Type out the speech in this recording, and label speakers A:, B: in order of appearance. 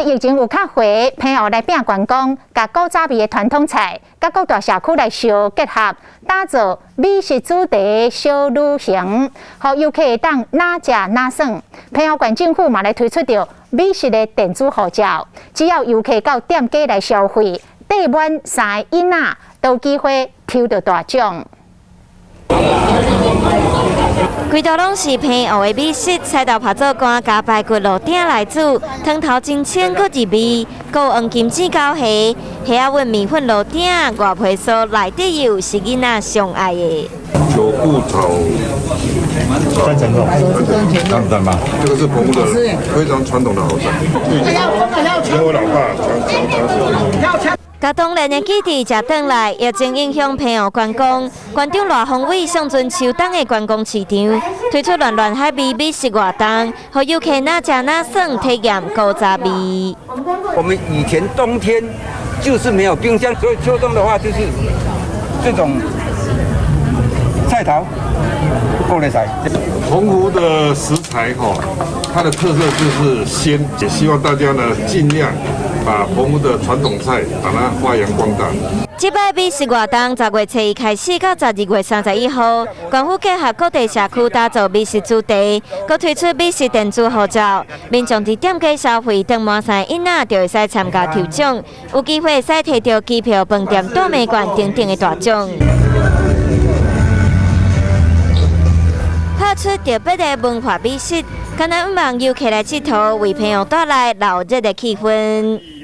A: 疫情有较回，朋友来拼观光，甲古早味的传统菜，甲各大社区来相结合，打造美食主题小旅行，互游客当哪食哪耍。朋友县政府嘛来推出着美食的电子护照，只要游客到店家来消费，缀满3个囡仔都有机会抽到大奖。
B: 规道拢是平湖的美食，菜头拍做干，加排骨落鼎来煮，汤头真鲜，搁入味，搁有黄金子高虾，虾仔混米粉落鼎，外皮酥，内底油是囡仔上爱的。
C: 九步炒三层肉，三层吗？这个是澎湖的非常传统的好菜。跟我老爸常。
B: 甲当年的基地食转来，疫情影响澎湖观光，馆长赖宏伟上阵秋冬的观光市场，推出乱海味美食活动，互游客哪食哪耍，体验古早味。
D: 我们以前冬天就是没有冰箱，所以秋冬的话就是这种菜头够来菜。
C: 澎湖的食材它的特色就是鲜，也希望大家呢尽量。 把澎湖的传统菜把它发扬光大。
B: 这摆美食活动10月7日开始到12月31号，官府结合各地社区打造美食主题，佮推出美食电子护照，民众伫店家消费当满3囡仔就会使参加抽奖，有机会使摕到机票、饭店、大美馆等等的大奖。 拍出特别的文化美食，敢若希望游客来佚佗，为朋友带来热闹的气氛。